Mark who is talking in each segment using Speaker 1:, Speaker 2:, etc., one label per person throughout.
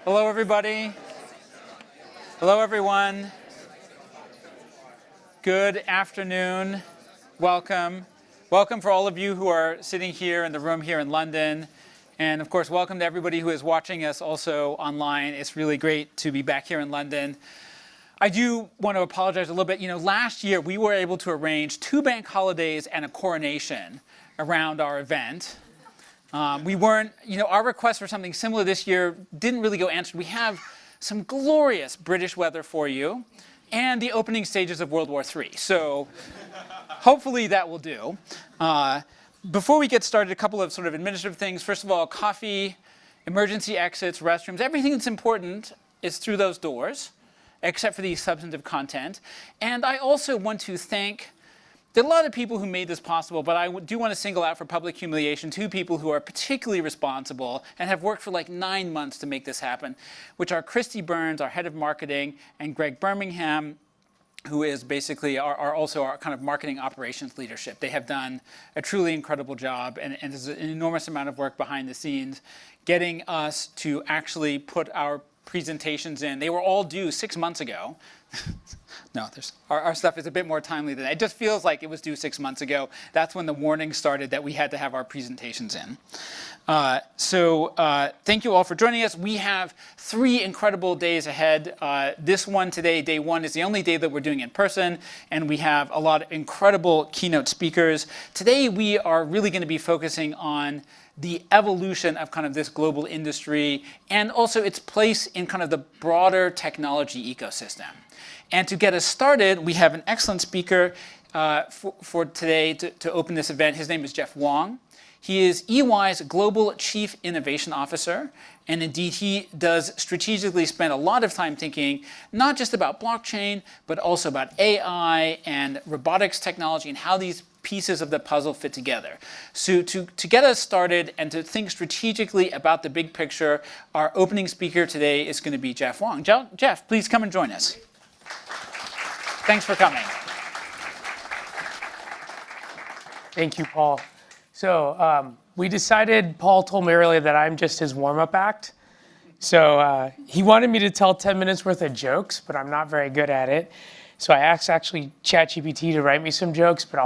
Speaker 1: Hello, everybody. Hello, everyone. Good afternoon. Welcome. Welcome for all of you who are sitting here in the room here in London. And of course, welcome to everybody who is watching us also online. It's really great to be back here in London. I do want to apologize a little bit. Last year we were able to arrange 2 bank holidays and a coronation around our event. We weren't, our request for something similar this year didn't really go answered. We have some glorious British weather for you and the opening stages of World War III. So hopefully that will do. Before we get started, a couple of sort of administrative things. First of all, coffee, emergency exits, restrooms, everything that's important is through those doors, except for the substantive content. And I also want to thank there are a lot of people who made this possible, but I do want to single out for public humiliation 2 people who are particularly responsible and have worked for like 9 months to make this happen, which are Christy Burns, our head of marketing, and Greg Birmingham, who is basically also our kind of marketing operations leadership. They have done a truly incredible job, and there's an enormous amount of work behind the scenes getting us to actually put our presentations in. They were all due 6 months ago. No, our stuff is a bit more timely than that. It just feels like it was due 6 months ago. That's when the warning started that we had to have our presentations in. Thank you all for joining us. We have 3 incredible days ahead. This one today, day 1, is the only day that we're doing in person, and we have a lot of incredible keynote speakers. Today we are really going to be focusing on the evolution of kind of this global industry and also its place in kind of the broader technology ecosystem. And to get us started, we have an excellent speaker for today to open this event. His name is Jeff Wong. He is EY's Global Chief Innovation Officer. And indeed, he does strategically spend a lot of time thinking not just about blockchain, but also about AI and robotics technology and how these pieces of the puzzle fit together. So to get us started and to think strategically about the big picture, our opening speaker today is going to be Jeff Wong. Jeff, please come and join us. Thanks for coming.
Speaker 2: Thank you, Paul. So we decided, Paul told me earlier that I'm just his warm-up act. So he wanted me to tell 10 minutes worth of jokes, but I'm not very good at it. So I asked actually ChatGPT to write me some jokes, but I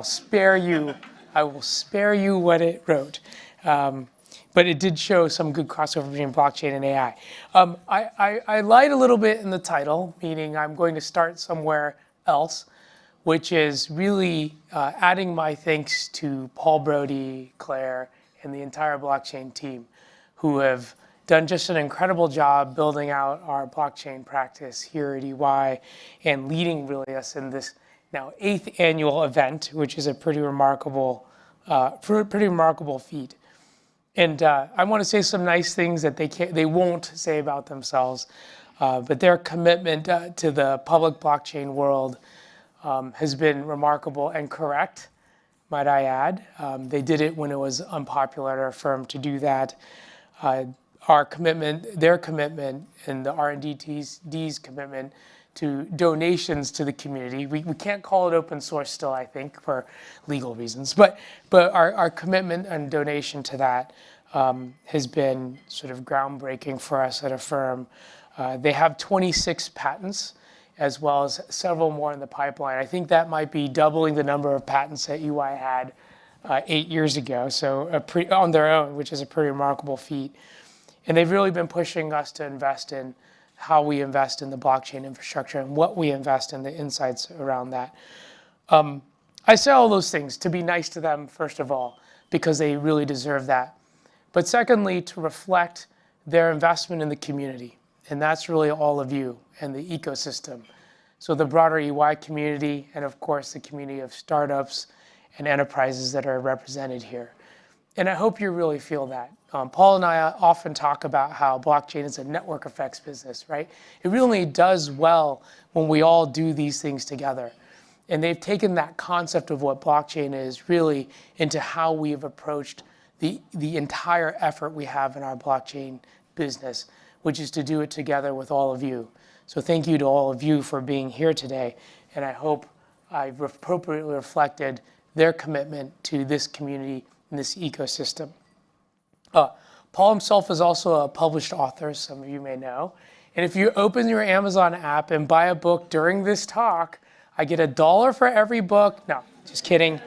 Speaker 2: will spare you what it wrote. But it did show some good crossover between blockchain and AI. I lied a little bit in the title, meaning I'm going to start somewhere else, which is really adding my thanks to Paul Brody, Claire, and the entire blockchain team, who have done just an incredible job building out our blockchain practice here at EY and leading really us in this now 8th annual event, which is a pretty remarkable feat. And I want to say some nice things that they won't say about themselves, but their commitment to the public blockchain world has been remarkable and correct, might I add. They did it when it was unpopular at our firm to do that. Our commitment, their commitment, and the R&D's commitment to donations to the community. We can't call it open source still, I think, for legal reasons. But our commitment and donation to that has been sort of groundbreaking for us at a firm. They have 26 patents, as well as several more in the pipeline. I think that might be doubling the number of patents that EY had 8 years ago, so on their own, which is a pretty remarkable feat. And they've really been pushing us to invest in how we invest in the blockchain infrastructure and what we invest in, the insights around that. I say all those things to be nice to them, first of all, because they really deserve that. But secondly, to reflect their investment in the community. And that's really all of you and the ecosystem. So the broader EY community, and of course, the community of startups and enterprises that are represented here. And I hope you really feel that. Paul and I often talk about how blockchain is a network effects business, right? It really does well when we all do these things together. And they've taken that concept of what blockchain is really into how we've approached the entire effort we have in our blockchain business, which is to do it together with all of you. So thank you to all of you for being here today. And I hope I've appropriately reflected their commitment to this community and this ecosystem. Paul himself is also a published author, some of you may know. And if you open your Amazon app and buy a book during this talk, I get $1 for every book. No, just kidding.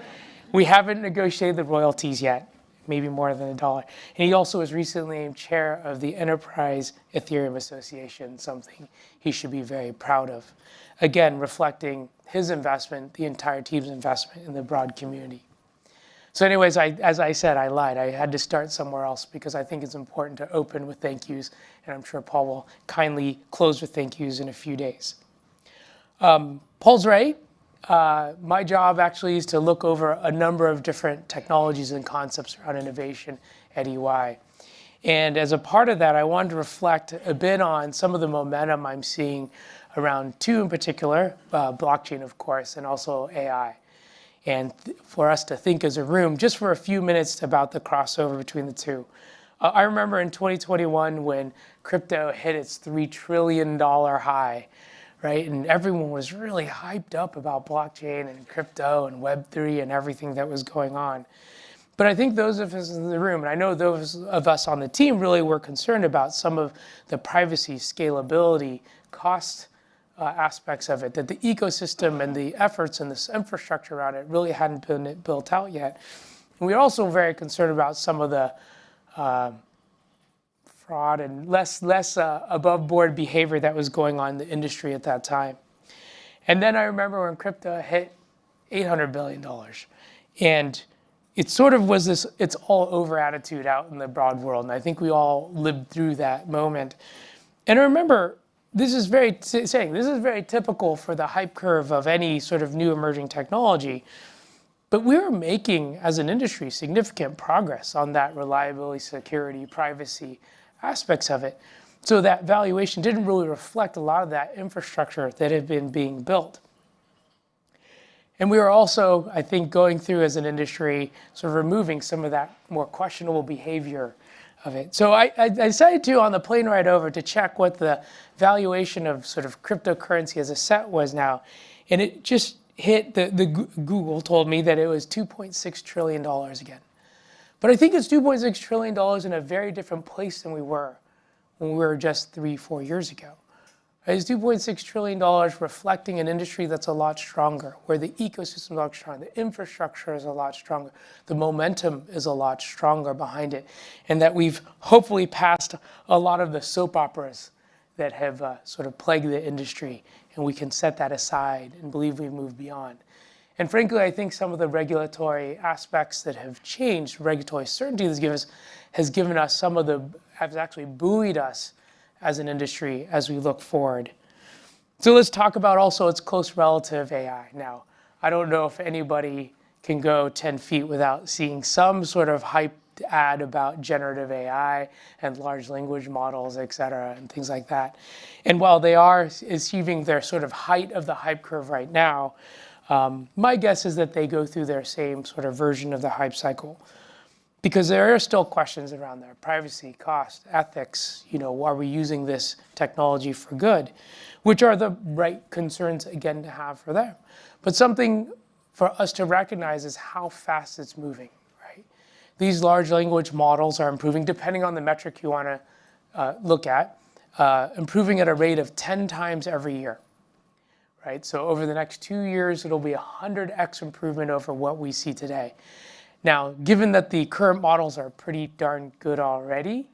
Speaker 2: We haven't negotiated the royalties yet, maybe more than $1. And he also was recently named chair of the Enterprise Ethereum Association, something he should be very proud of. Again, reflecting his investment, the entire team's investment in the broad community. So anyways, as I said, I lied. I had to start somewhere else because I think it's important to open with thank yous, and I'm sure Paul will kindly close with thank yous in a few days. Paul's right. My job actually is to look over a number of different technologies and concepts around innovation at EY. And as a part of that, I wanted to reflect a bit on some of the momentum I'm seeing around two in particular, blockchain, of course, and also AI. And for us to think as a room, just for a few minutes about the crossover between the two. I remember in 2021 when crypto hit its $3 trillion high, right? And everyone was really hyped up about blockchain and crypto and Web3 and everything that was going on. But I think those of us in the room, and I know those of us on the team really were concerned about some of the privacy, scalability, cost aspects of it, that the ecosystem and the efforts and this infrastructure around it really hadn't been built out yet. And we were also very concerned about some of the fraud and less above board behavior that was going on in the industry at that time. And then I remember when crypto hit $800 billion. And it sort of was this it's all over attitude out in the broad world. And I think we all lived through that moment. And I remember this is very typical for the hype curve of any sort of new emerging technology. But we were making, as an industry, significant progress on that reliability, security, privacy aspects of it. So that valuation didn't really reflect a lot of that infrastructure that had been being built. And we were also, I think, going through as an industry, sort of removing some of that more questionable behavior of it. So I decided to, on the plane ride over, to check what the valuation of sort of cryptocurrency as a set was now. And it just hit, Google told me that it was $2.6 trillion again. But I think it's $2.6 trillion in a very different place than we were when we were just 3-4 years ago. It's $2.6 trillion reflecting an industry that's a lot stronger, where the ecosystem is a lot stronger, the infrastructure is a lot stronger, the momentum is a lot stronger behind it, and that we've hopefully passed a lot of the soap operas that have sort of plagued the industry, and we can set that aside and believe we've moved beyond. And frankly, I think some of the regulatory aspects that have changed, regulatory certainty has given us has actually buoyed us as an industry as we look forward. So let's talk about also its close relative, AI. Now, I don't know if anybody can go 10 feet without seeing some sort of hyped ad about generative AI and large language models, et cetera, and things like that. And while they are achieving their sort of height of the hype curve right now, my guess is that they go through their same sort of version of the hype cycle. Because there are still questions around there: privacy, cost, ethics, are we using this technology for good? Which are the right concerns, again, to have for them. But something for us to recognize is how fast it's moving, right? These large language models are improving, depending on the metric you want to look at, improving at a rate of 10 times every year, right? So over the next 2 years, it'll be 100x improvement over what we see today. Now, given that the current models are pretty darn good already,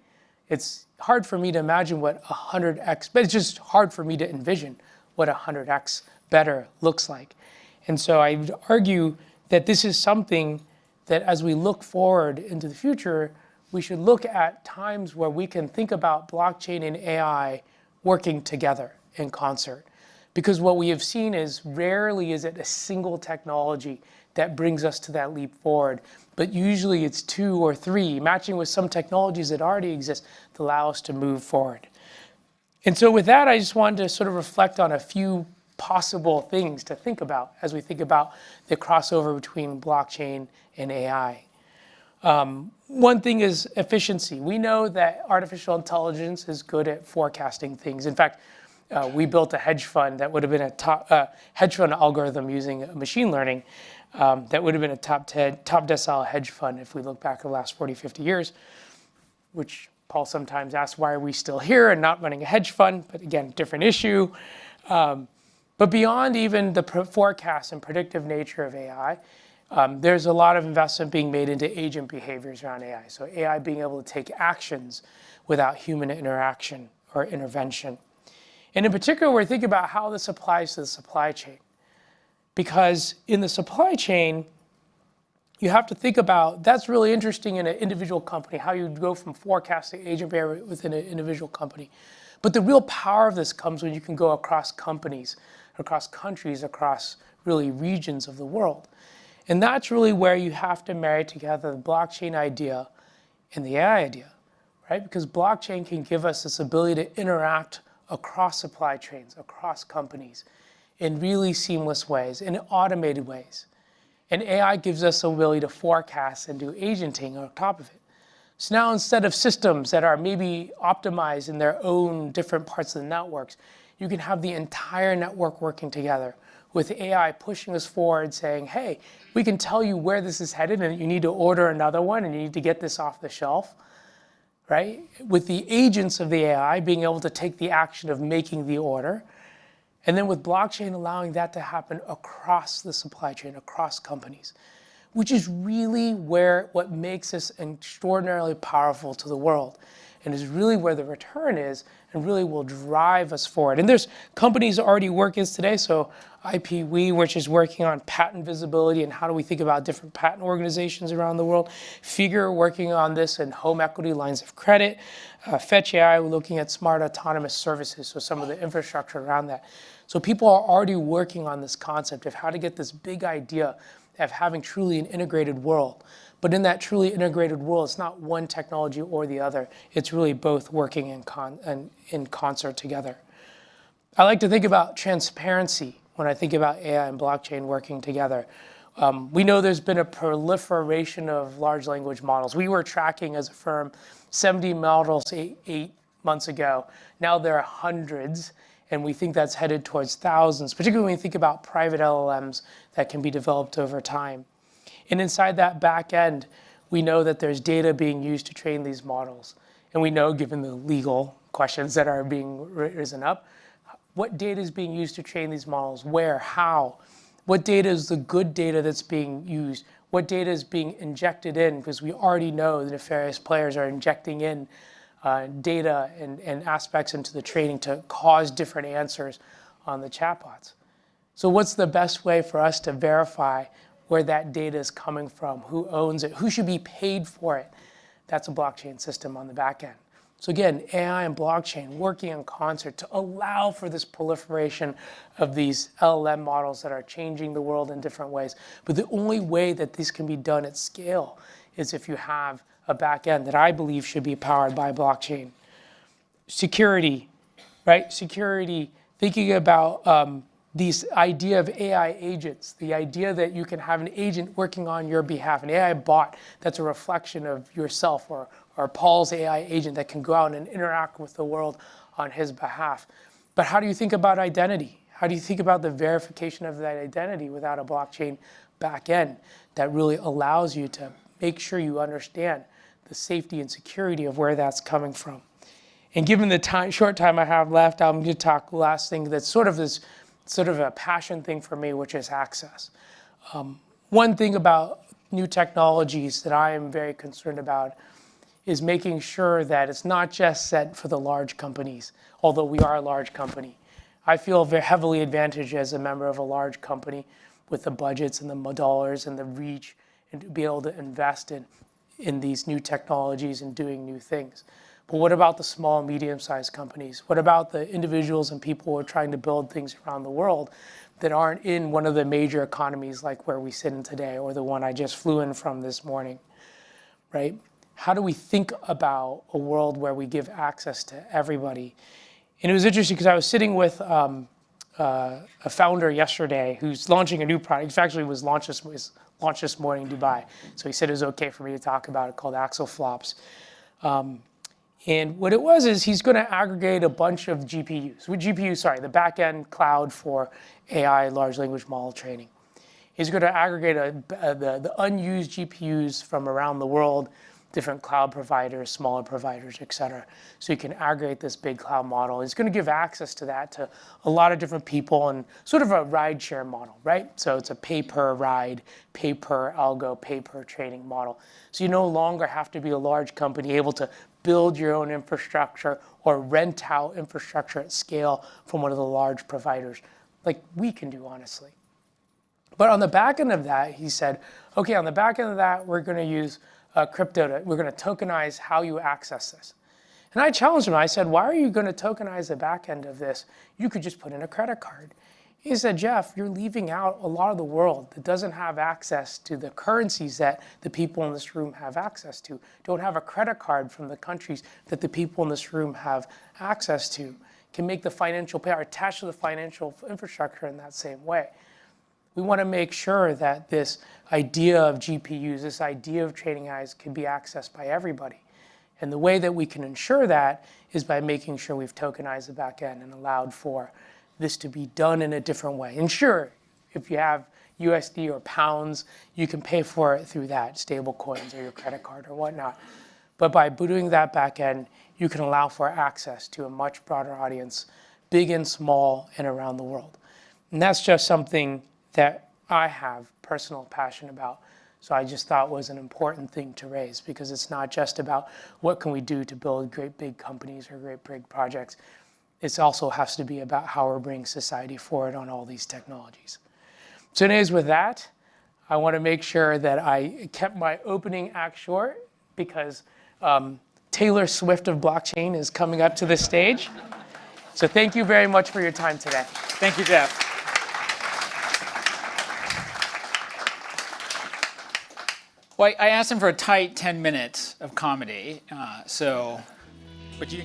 Speaker 2: it's hard for me to imagine what 100x, but it's just hard for me to envision what 100x better looks like. And so I would argue that this is something that as we look forward into the future, we should look at times where we can think about blockchain and AI working together in concert. Because what we have seen is rarely is it a single technology that brings us to that leap forward, but usually it's 2 or 3, matching with some technologies that already exist to allow us to move forward. And so with that, I just wanted to sort of reflect on a few possible things to think about as we think about the crossover between blockchain and AI. One thing is efficiency. We know that artificial intelligence is good at forecasting things. In fact, we built a hedge fund that would have been a hedge fund algorithm using machine learning that would have been a top decile hedge fund if we look back at the last 40, 50 years, which Paul sometimes asks, why are we still here and not running a hedge fund? But again, different issue. But beyond even the forecast and predictive nature of AI, there's a lot of investment being made into agent behaviors around AI. So AI being able to take actions without human interaction or intervention. And in particular, we're thinking about how this applies to the supply chain. Because in the supply chain, you have to think about, that's really interesting in an individual company, how you go from forecasting agent behavior within an individual company. But the real power of this comes when you can go across companies, across countries, across really regions of the world. And that's really where you have to marry together the blockchain idea and the AI idea, right? Because blockchain can give us this ability to interact across supply chains, across companies, in really seamless ways, in automated ways. And AI gives us the ability to forecast and do agenting on top of it. So now instead of systems that are maybe optimized in their own different parts of the networks, you can have the entire network working together with AI pushing us forward saying, hey, we can tell you where this is headed and you need to order another one and you need to get this off the shelf, right? With the agents of the AI being able to take the action of making the order. And then with blockchain allowing that to happen across the supply chain, across companies, which is really what makes this extraordinarily powerful to the world. And is really where the return is and really will drive us forward. And there's companies already working today. So IPWE, which is working on patent visibility and how do we think about different patent organizations around the world. Figure working on this in home equity lines of credit. Fetch AI, we're looking at smart autonomous services, so some of the infrastructure around that. So people are already working on this concept of how to get this big idea of having truly an integrated world. But in that truly integrated world, it's not one technology or the other. It's really both working in concert together. I like to think about transparency when I think about AI and blockchain working together. We know there's been a proliferation of large language models. We were tracking as a firm 70 models eight months ago. Now there are hundreds, and we think that's headed towards thousands, particularly when you think about private LLMs that can be developed over time. And inside that back end, we know that there's data being used to train these models. And we know, given the legal questions that are being risen up, what data is being used to train these models, where, how, what data is the good data that's being used, what data is being injected in, because we already know the nefarious players are injecting in data and aspects into the training to cause different answers on the chatbots. So what's the best way for us to verify where that data is coming from, who owns it, who should be paid for it? That's a blockchain system on the back end. So again, AI and blockchain working in concert to allow for this proliferation of these LLM models that are changing the world in different ways. But the only way that this can be done at scale is if you have a back end that I believe should be powered by blockchain. Security, right? Security, thinking about this idea of AI agents, the idea that you can have an agent working on your behalf, an AI bot that's a reflection of yourself, or Paul's AI agent that can go out and interact with the world on his behalf. But how do you think about identity? How do you think about the verification of that identity without a blockchain back end that really allows you to make sure you understand the safety and security of where that's coming from? And given the short time I have left, I'm going to talk last thing that's sort of a passion thing for me, which is access. One thing about new technologies that I am very concerned about is making sure that it's not just set for the large companies, although we are a large company. I feel very heavily advantaged as a member of a large company with the budgets and the dollars and the reach, and to be able to invest in these new technologies and doing new things. But what about the small and medium-sized companies? What about the individuals and people who are trying to build things around the world that aren't in one of the major economies like where we sit in today, or the one I just flew in from this morning, right? How do we think about a world where we give access to everybody? And it was interesting because I was sitting with a founder yesterday who's launching a new product. It actually was launched this morning in Dubai. So he said it was okay for me to talk about it, called Axel Flops. And what it was is he's going to aggregate a bunch of GPUs. The back-end cloud for AI, large language model training. He's going to aggregate the unused GPUs from around the world different cloud providers, smaller providers, et cetera. So you can aggregate this big cloud model. It's going to give access to that to a lot of different people and sort of a ride share model, right? So it's a pay per ride, pay per algo, pay per training model. So you no longer have to be a large company able to build your own infrastructure or rent out infrastructure at scale from one of the large providers, like we can do, honestly. But on the back end of that, he said, okay, on the back end of that, we're going to use crypto, we're going to tokenize how you access this. And I challenged him. I said, why are you going to tokenize the back end of this? You could just put in a credit card. He said, Jeff, you're leaving out a lot of the world that doesn't have access to the currencies that the people in this room have access to, don't have a credit card from the countries that the people in this room have access to, can make the financial payout attached to the financial infrastructure in that same way. We want to make sure that this idea of GPUs, this idea of trading eyes can be accessed by everybody. And the way that we can ensure that is by making sure we've tokenized the back end and allowed for this to be done in a different way. And sure, if you have USD or pounds, you can pay for it through that, stable coins or your credit card or whatnot. But by doing that back end, you can allow for access to a much broader audience, big and small and around the world. And that's just something that I have personal passion about. So I just thought was an important thing to raise, because it's not just about what can we do to build great big companies or great big projects. It also has to be about how we're bringing society forward on all these technologies. So anyways, with that, I want to make sure that I kept my opening act short, because Taylor Swift of blockchain is coming up to the stage. So thank you very much for your time today.
Speaker 1: Thank you, Jeff. Well, I asked him for a tight 10 minutes of comedy, but you...